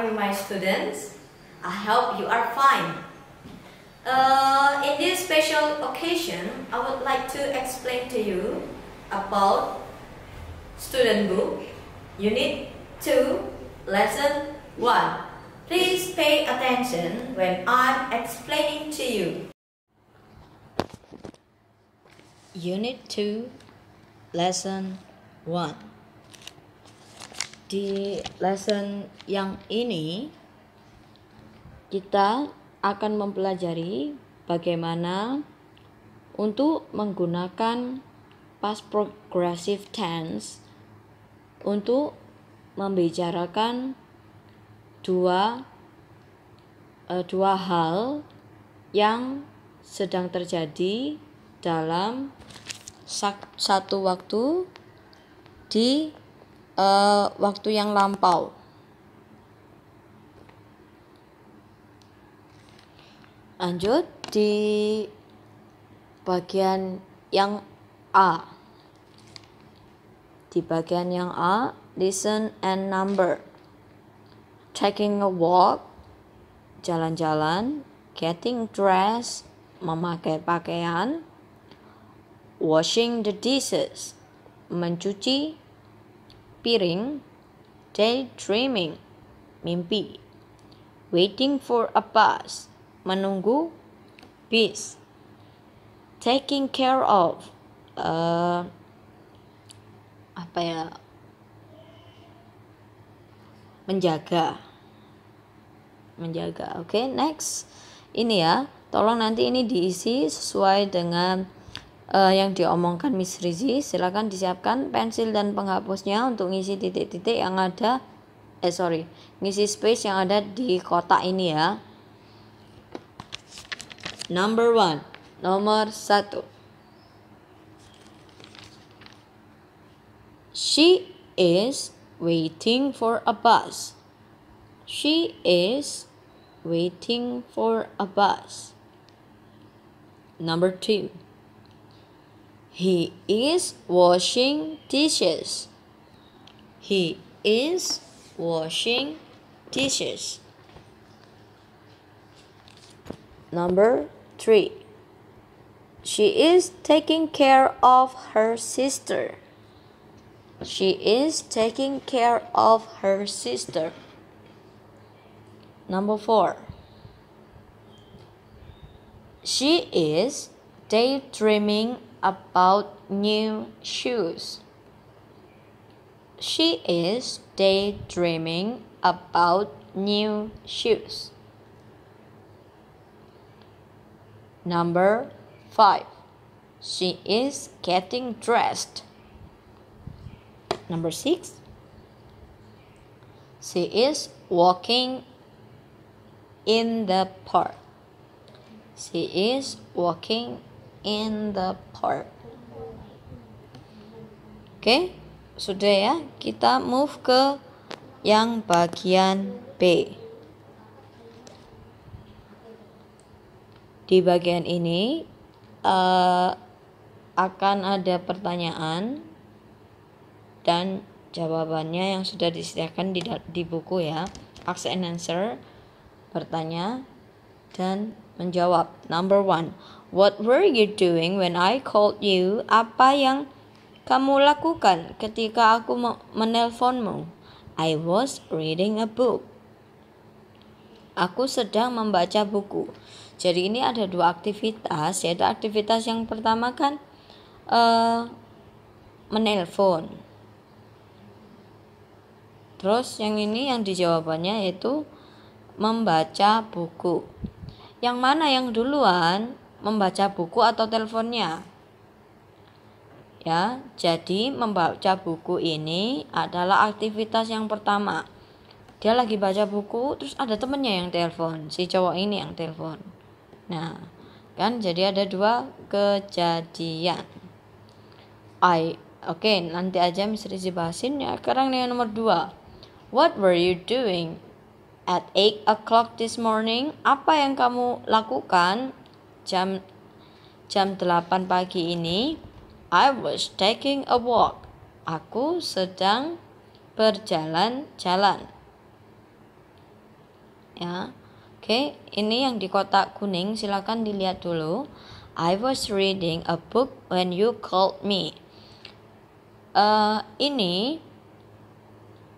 are you, my students? I hope you are fine. In this special occasion, I would like to explain to you about Student Book, Unit 2, Lesson 1. Please pay attention when I'm explaining to you. Unit 2, Lesson 1. Di lesson yang ini kita akan mempelajari bagaimana untuk menggunakan past progressive tense untuk membicarakan dua hal yang sedang terjadi dalam satu waktu di waktu yang lampau. Lanjut di bagian yang A. Di bagian yang A, listen and number. Taking a walk, jalan-jalan. Getting dressed, memakai pakaian. Washing the dishes, mencuci piring. Daydreaming, mimpi. Waiting for a bus, menunggu bis. Taking care of, menjaga. Oke, next. Ini ya, tolong nanti ini diisi sesuai dengan yang diomongkan Miss Rizi. Silakan disiapkan pensil dan penghapusnya untuk ngisi titik-titik yang ada ngisi space yang ada di kotak ini ya. Nomor 1. She is waiting for a bus. She is waiting for a bus. Number 2. He is washing dishes. He is washing dishes. Number 3. She is taking care of her sister. She is taking care of her sister. Number 4. She is daydreaming about new shoes. She is daydreaming about new shoes. Number 5. She is getting dressed. Number 6. She is walking in the park. She is walking in the park. Oke, sudah ya. Kita move ke yang bagian B. Di bagian ini akan ada pertanyaan dan jawabannya yang sudah disediakan di buku ya. Ask and answer, bertanya dan menjawab. Number 1. What were you doing when I called you? Apa yang kamu lakukan ketika aku menelponmu? I was reading a book. Aku sedang membaca buku. Jadi ini ada dua aktivitas, yaitu aktivitas yang pertama kan menelpon. Terus yang ini yang dijawabannya yaitu membaca buku. Yang mana yang duluan, membaca buku atau teleponnya? Ya, jadi membaca buku ini adalah aktivitas yang pertama. Dia lagi baca buku, terus ada temennya yang telepon, si cowok ini yang telepon. Nah, kan jadi ada dua kejadian. Oke, nanti aja Miss Rizi bahasin ya. Sekarang yang nomor 2. What were you doing at 8 o'clock this morning? Apa yang kamu lakukan jam 8 pagi ini? I was taking a walk. Aku sedang berjalan-jalan. ya. Oke, ini yang di kotak kuning, silakan dilihat dulu. I was reading a book when you called me. Ini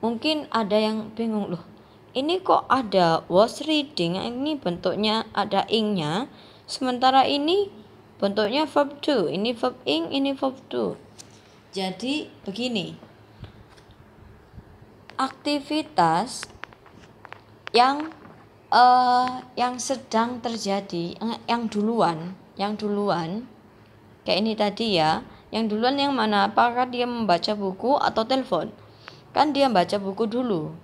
mungkin ada yang bingung, loh ini kok ada was reading, ini bentuknya ada ing-nya, sementara ini bentuknya verb to, ini verb ing, ini verb to. Jadi begini, aktivitas yang sedang terjadi, yang duluan kayak ini tadi ya. Yang duluan yang mana? Apakah dia membaca buku atau telepon? Kan dia baca buku dulu.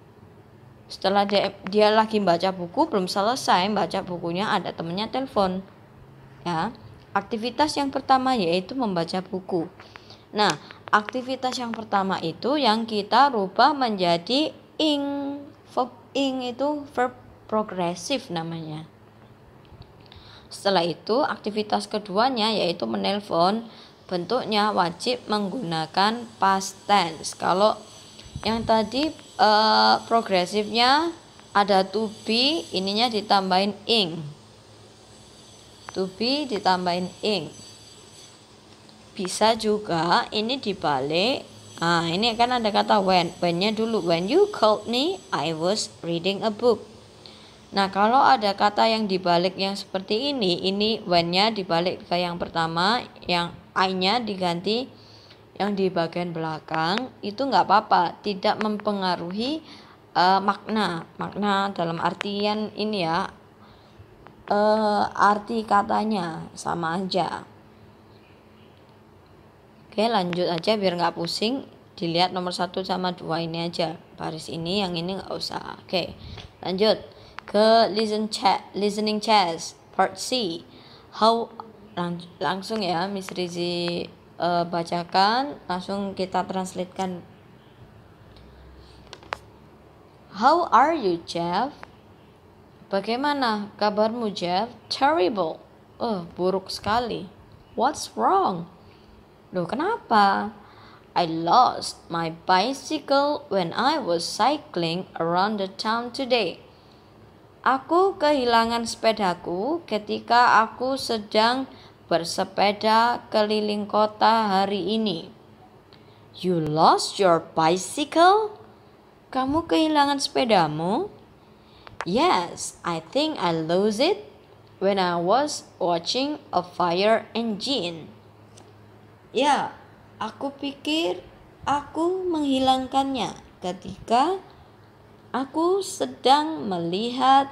Setelah dia lagi baca buku, belum selesai baca bukunya, ada temennya telepon. Ya, aktivitas yang pertama yaitu membaca buku. Nah, aktivitas yang pertama itu yang kita rubah menjadi ing. Verb ing itu verb progresif namanya. Setelah itu aktivitas keduanya yaitu menelpon, bentuknya wajib menggunakan past tense. Kalau yang tadi progresifnya ada to be, ininya ditambahin ing. To be ditambahin ing. Bisa juga ini dibalik. Nah, ini kan ada kata when. When-nya dulu. When you called me, I was reading a book. Nah, kalau ada kata yang dibalik yang seperti ini when-nya dibalik ke yang pertama, yang I-nya diganti yang di bagian belakang, itu nggak apa-apa, tidak mempengaruhi makna dalam artian ini ya, arti katanya sama aja. Oke, lanjut aja biar nggak pusing, dilihat nomor 1 sama 2 ini aja, baris ini, yang ini nggak usah. Oke, lanjut ke listening test part C. Langsung ya Miss Rizi bacakan, langsung kita translatekan. How are you, Jeff? Bagaimana kabarmu, Jeff? Terrible. Buruk sekali. What's wrong? Loh, kenapa? I lost my bicycle when I was cycling around the town today. Aku kehilangan sepedaku ketika aku sedang bersepeda keliling kota hari ini. You lost your bicycle? Kamu kehilangan sepedamu? Yes, I think I lost it when I was watching a fire engine. Ya, aku pikir aku menghilangkannya ketika aku sedang melihat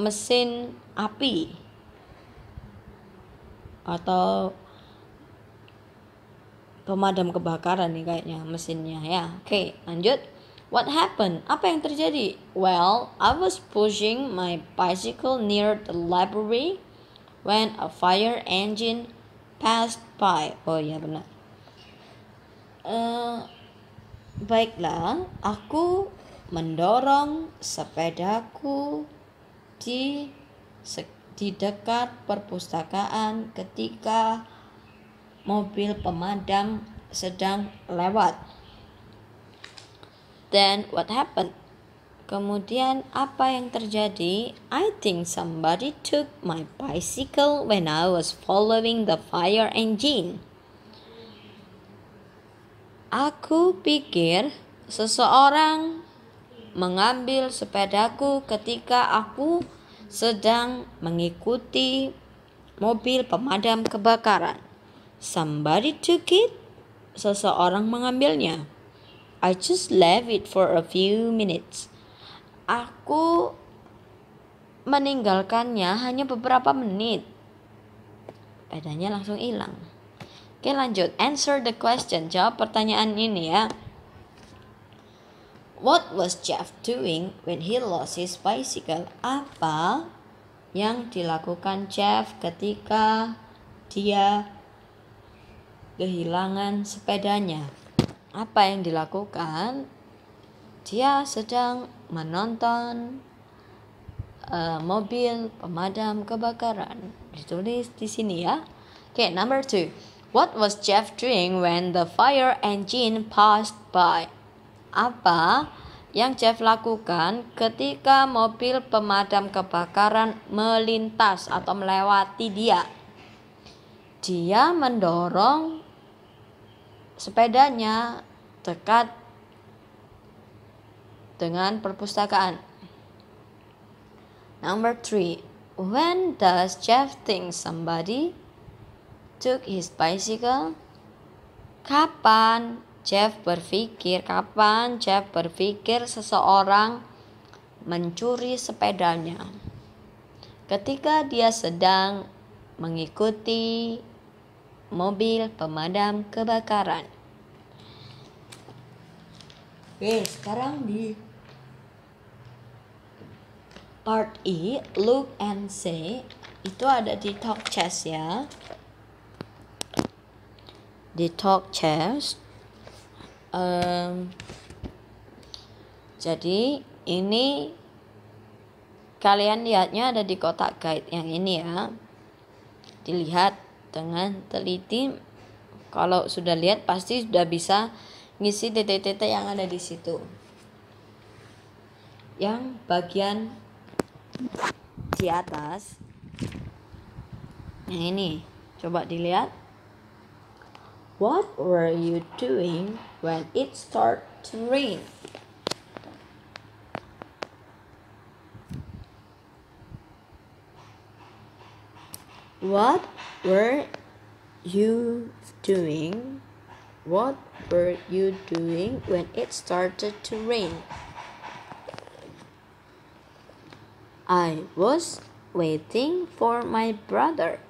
mesin api atau pemadam kebakaran nih kayaknya mesinnya ya. Oke, lanjut. What happened? Apa yang terjadi? Well, I was pushing my bicycle near the library when a fire engine passed by. Oh ya, benar. Baiklah, aku mendorong sepedaku di dekat perpustakaan ketika mobil pemadam sedang lewat. Then what happened? Kemudian apa yang terjadi? I think somebody took my bicycle when I was following the fire engine. Aku pikir seseorang mengambil sepedaku ketika aku sedang mengikuti mobil pemadam kebakaran. Somebody took it. Seseorang mengambilnya. I just left it for a few minutes. Aku meninggalkannya hanya beberapa menit. Sepedanya langsung hilang. Oke, lanjut. Answer the question. Jawab pertanyaan ini ya. What was Jeff doing when he lost his bicycle? Apa yang dilakukan Jeff ketika dia kehilangan sepedanya? Apa yang dilakukan? Dia sedang menonton mobil pemadam kebakaran. Ditulis di sini ya. Okay, number 2. What was Jeff doing when the fire engine passed by? Apa yang Jeff lakukan ketika mobil pemadam kebakaran melintas atau melewati dia. Dia mendorong sepedanya dekat dengan perpustakaan. Number 3. When does Jeff think somebody took his bicycle? Kapan Jeff berpikir seseorang mencuri sepedanya? Ketika dia sedang mengikuti mobil pemadam kebakaran. Oke, sekarang di part E, look and say, itu ada di talk chest ya. Di talk chest. Jadi ini kalian lihatnya ada di kotak guide yang ini ya. Dilihat dengan teliti. Kalau sudah lihat pasti sudah bisa ngisi titik-titik yang ada di situ. Yang bagian di atas yang ini coba dilihat. What were you doing when it started to rain? What were you doing? What were you doing when it started to rain? I was waiting for my brother.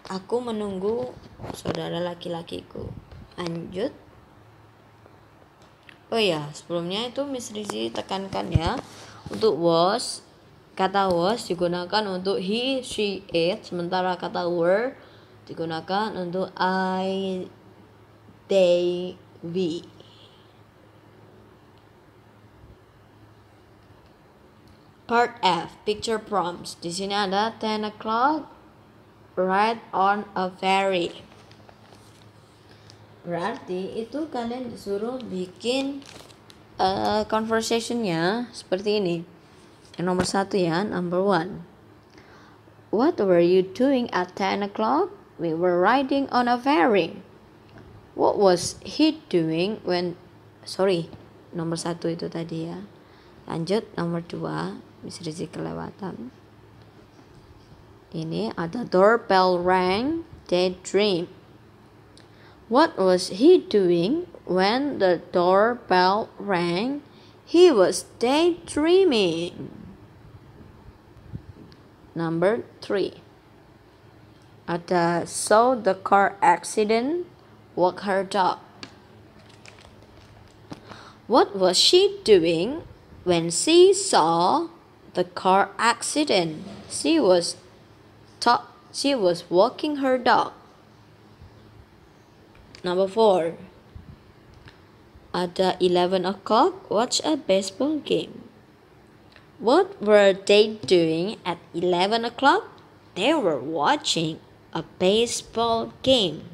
Aku menunggu saudara laki-lakiku. Lanjut. Oh ya, sebelumnya itu Miss Rizzy tekankan ya. Untuk was, kata was digunakan untuk he, she, it. Sementara kata were digunakan untuk I, they, we. Part F, picture prompts. Di sini ada 10 o'clock, ride on a ferry. Berarti itu kalian disuruh bikin conversationnya seperti ini. Yang nomor 1 ya, number 1. What were you doing at 10 o'clock? We were riding on a ferry. What was he doing when... nomor 1 itu tadi ya. Lanjut nomor 2, Miss Rizzy kelewatan. Ini ada doorbell rang, daydream. What was he doing when the doorbell rang? He was daydreaming. Number 3. Ada saw the car accident, walk her dog. What was she doing when she saw the car accident? She was walking her dog. Number 4. Ada 11 o'clock, watch a baseball game. What were they doing at 11 o'clock? They were watching a baseball game.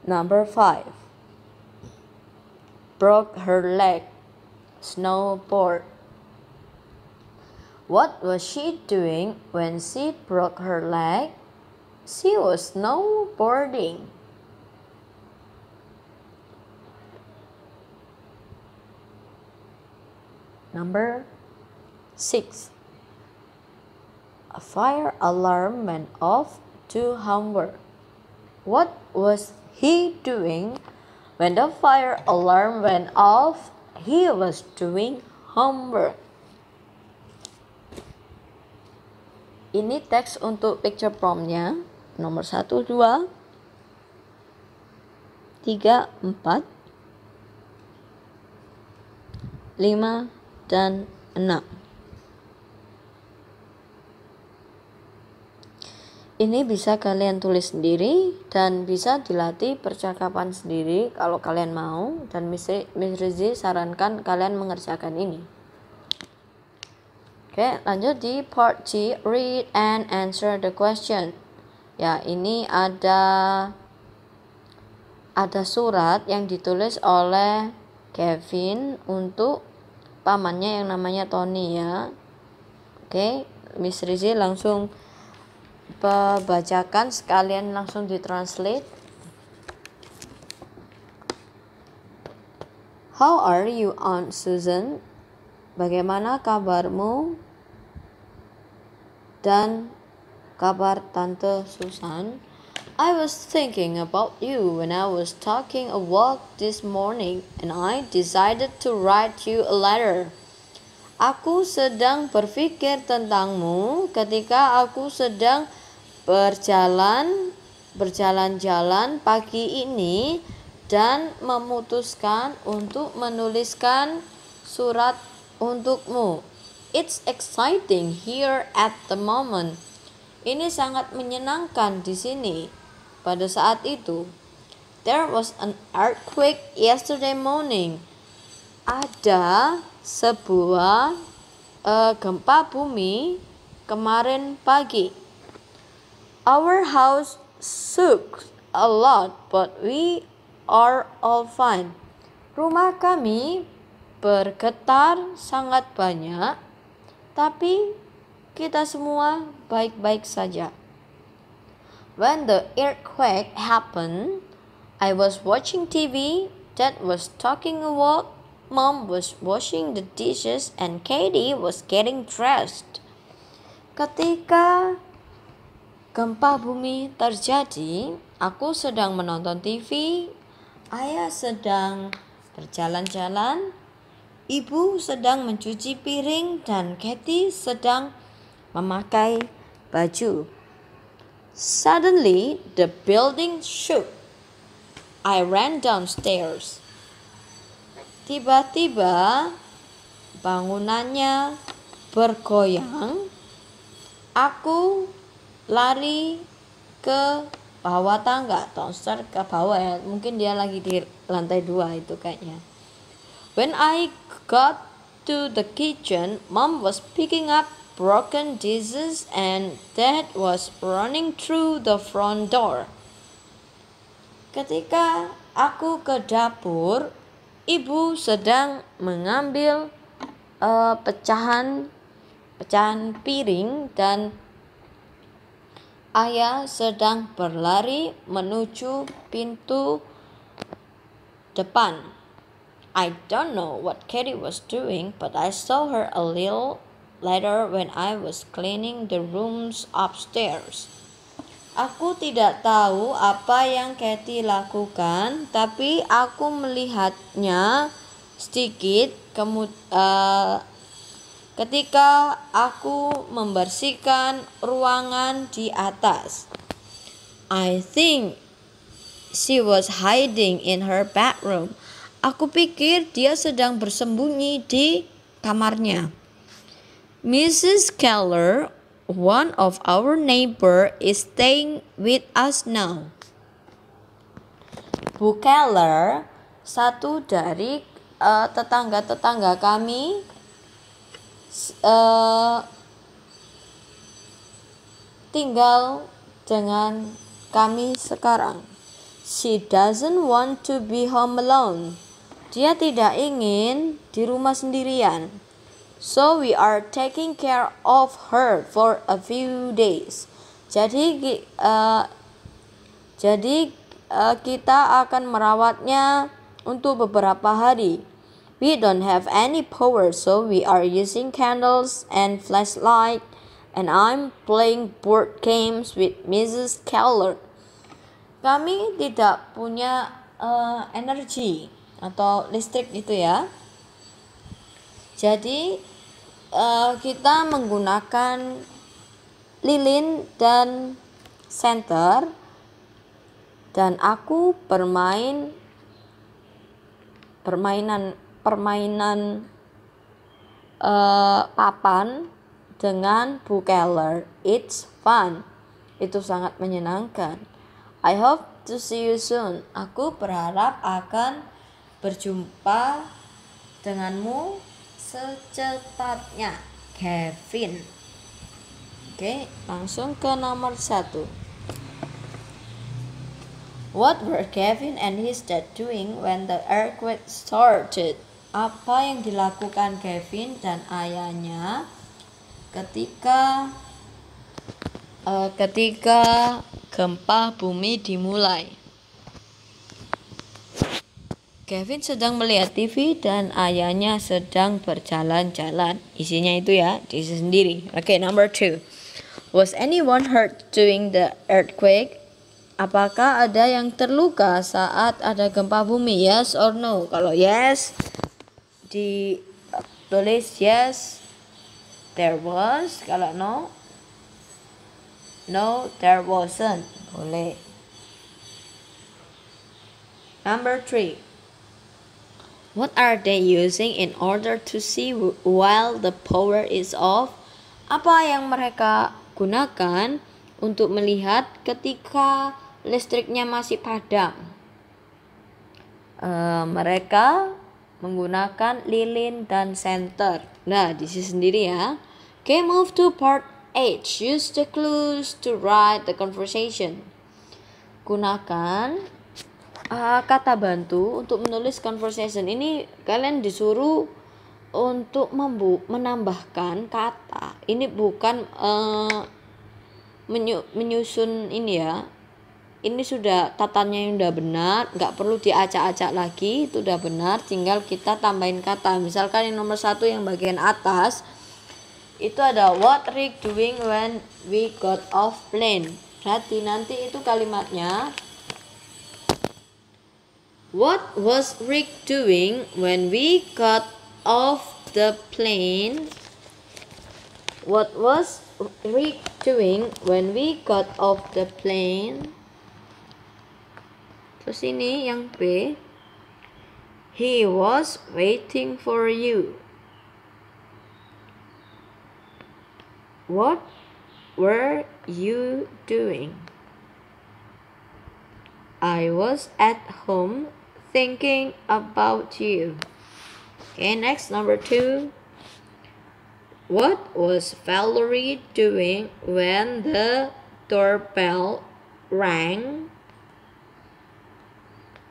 Number 5. Broke her leg, snowboard. What was she doing when she broke her leg? She was snowboarding. Number 6. A fire alarm went off to Hamburg. What was he doing when the fire alarm went off? He was doing homework. Ini teks untuk picture promptnya. Nomor 1, 2, 3, 4, 5, dan 6. Ini bisa kalian tulis sendiri dan bisa dilatih percakapan sendiri kalau kalian mau, dan Miss Rizzy sarankan kalian mengerjakan ini. Oke, lanjut di part G, read and answer the question. Ya, ini ada ada surat yang ditulis oleh Kevin untuk pamannya yang namanya Tony ya. Oke, Miss Rizzy langsung bacakan sekalian langsung ditranslate. How are you, Aunt Susan? Bagaimana kabarmu? Dan kabar Tante Susan? I was thinking about you when I was taking a walk this morning and I decided to write you a letter. Aku sedang berpikir tentangmu ketika aku sedang berjalan-jalan pagi ini dan memutuskan untuk menuliskan surat untukmu. It's exciting here at the moment. Ini sangat menyenangkan di sini. Pada saat itu, there was an earthquake yesterday morning. Ada sebuah gempa bumi kemarin pagi. Our house shook a lot, but we are all fine. Rumah kami bergetar sangat banyak, tapi kita semua baik-baik saja. When the earthquake happened, I was watching TV, Dad was talking a walk, Mom was washing the dishes, and Katie was getting dressed. Ketika gempa bumi terjadi, aku sedang menonton TV, Ayah sedang berjalan-jalan, Ibu sedang mencuci piring, dan Katie sedang memakai baju. Suddenly, the building shook. I ran downstairs. Tiba-tiba, bangunannya bergoyang. Aku lari ke bawah tangga, downstairs ke bawah ya. Mungkin dia lagi di lantai 2 itu kayaknya. When I got to the kitchen, Mom was picking up broken dishes and Dad was running through the front door. Ketika aku ke dapur, Ibu sedang mengambil pecahan piring dan Ayah sedang berlari menuju pintu depan. I don't know what Katie was doing, but I saw her a little later when I was cleaning the rooms upstairs. Aku tidak tahu apa yang Katie lakukan, tapi aku melihatnya sedikit ketika aku membersihkan ruangan di atas. I think she was hiding in her bedroom. Aku pikir dia sedang bersembunyi di kamarnya. Mrs. Keller, one of our neighbor, is staying with us now. Bu Keller, satu dari tetangga-tetangga kami, tinggal dengan kami sekarang. She doesn't want to be home alone. Dia tidak ingin di rumah sendirian. So we are taking care of her for a few days. Jadi kita akan merawatnya untuk beberapa hari. We don't have any power, so we are using candles and flashlight, and I'm playing board games with Mrs. Keller. Kami tidak punya energi atau listrik gitu ya. Jadi kita menggunakan lilin dan senter, dan aku permainan papan dengan Bu Keller. It's fun. Itu sangat menyenangkan. I hope to see you soon. Aku berharap akan berjumpa denganmu secepatnya, Kevin. Oke, langsung ke nomor 1. What were Kevin and his dad doing when the earthquake started? Apa yang dilakukan Kevin dan ayahnya ketika gempa bumi dimulai? Kevin sedang melihat TV dan ayahnya sedang berjalan-jalan. Isinya itu ya, diri sendiri. Oke, number 2. Was anyone hurt during the earthquake? Apakah ada yang terluka saat ada gempa bumi? Yes or no? Kalau yes, ditulis yes, there was. Kalau no, no, there wasn't. Boleh. Number 3. What are they using in order to see while the power is off? Apa yang mereka gunakan untuk melihat ketika listriknya masih padam? Mereka menggunakan lilin dan senter. Nah, di sini sendiri ya. Okay, move to part H. Use the clues to write the conversation. Gunakan kata bantu untuk menulis conversation. Ini kalian disuruh untuk menambahkan kata. Ini bukan menyusun ini ya. Ini sudah tatanya yang udah benar, nggak perlu diacak-acak lagi, itu udah benar. Tinggal kita tambahin kata. Misalkan yang nomor 1 yang bagian atas itu ada what Rick doing when we got off plane. Berarti nanti itu kalimatnya, what was Rick doing when we got off the plane? What was Rick doing when we got off the plane? Terus ini yang B. He was waiting for you. What were you doing? I was at home thinking about you. Okay, next, number 2. What was Valerie doing when the doorbell rang?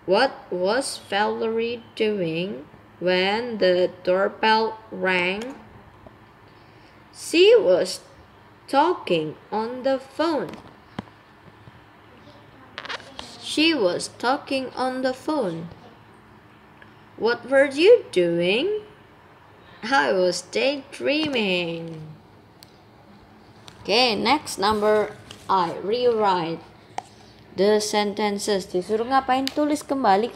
What was Valerie doing when the doorbell rang? She was talking on the phone. She was talking on the phone. What were you doing? I was daydreaming. Okay, next, number I. Rewrite the sentences. Disuruh ngapain? Tulis kembali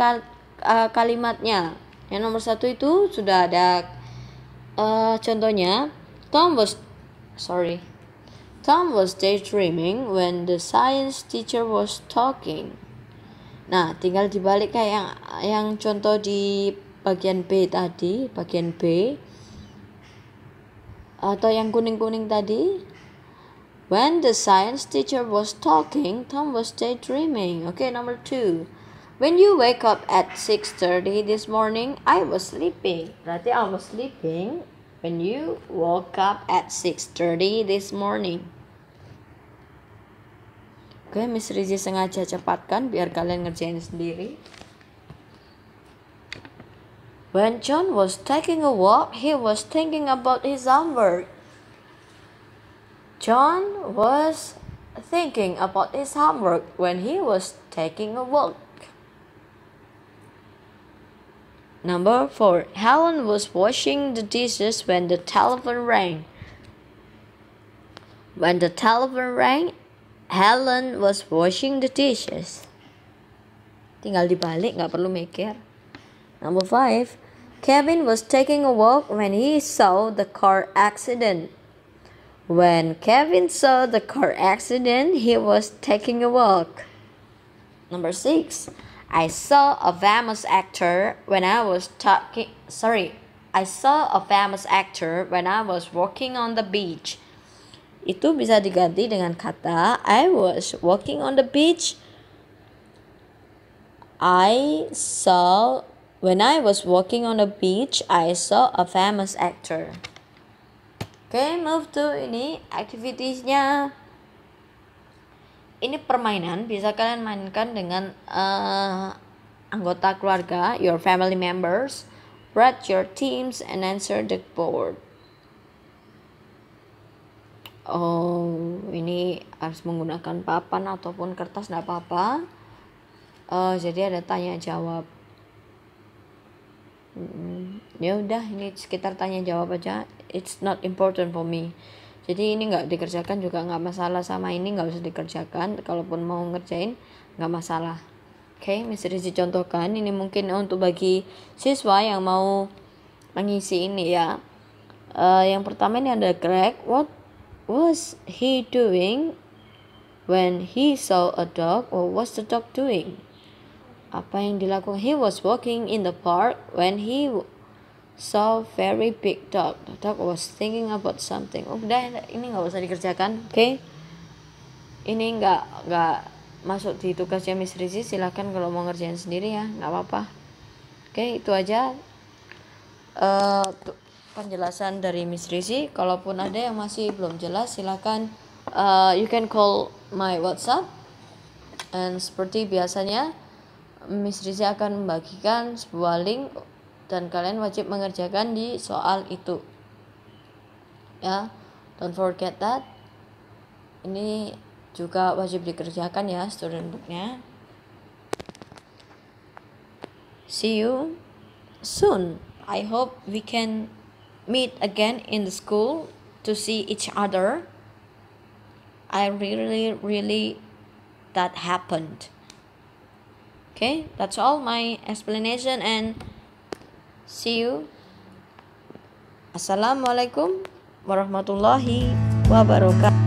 kalimatnya. Yang nomor 1 itu sudah ada contohnya. Tom was daydreaming when the science teacher was talking. Nah, tinggal dibalik kayak yang contoh di bagian B tadi, bagian B. Atau yang kuning-kuning tadi. When the science teacher was talking, Tom was daydreaming. Okay, number 2. When you wake up at 6:30 this morning, I was sleeping. Berarti I was sleeping when you woke up at 6:30 this morning. Oke, Miss Rizie sengaja cepatkan biar kalian ngerjain sendiri. When John was taking a walk, he was thinking about his homework. John was thinking about his homework when he was taking a walk. Number 4. Helen was washing the dishes when the telephone rang. When the telephone rang, Helen was washing the dishes. Tinggal dibalik, nggak perlu mikir. Number 5. Kevin was taking a walk when he saw the car accident. When Kevin saw the car accident, he was taking a walk. Number 6. I saw a famous actor when I was walking on the beach. Itu bisa diganti dengan kata I was walking on the beach. When I was walking on the beach, I saw a famous actor. Okay, move to ini activitiesnya. ini permainan, bisa kalian mainkan dengan anggota keluarga, your family members. Write your teams and answer the board. Oh, ini harus menggunakan papan ataupun kertas, tidak apa-apa. Jadi ada tanya jawab. Ya udah, ini sekitar tanya jawab aja. It's not important for me. Jadi ini nggak dikerjakan juga nggak masalah, sama ini nggak usah dikerjakan. Kalaupun mau ngerjain nggak masalah. Oke, Miss Rizzy contohkan. Ini mungkin untuk bagi siswa yang mau mengisi ini ya. Yang pertama ini ada Greg. What was he doing when he saw a dog? Or was the dog doing? Apa yang dilakukan? He was walking in the park when he saw very big dog. The dog was thinking about something. Udah, ini nggak usah dikerjakan, oke? Ini nggak masuk di tugasnya Miss Rizzy. Silahkan kalau mau ngerjain sendiri ya, nggak apa-apa. Oke, itu aja penjelasan dari Miss Rizzy. Kalaupun ada yang masih belum jelas, silahkan you can call my WhatsApp. Dan seperti biasanya, Miss Rizzy akan membagikan sebuah link dan kalian wajib mengerjakan di soal itu ya, don't forget that. Ini juga wajib dikerjakan ya, student booknya. See you soon. I hope we can meet again in the school to see each other. I really that happened. Okay, that's all my explanation and see you. Assalamualaikum warahmatullahi wabarakatuh.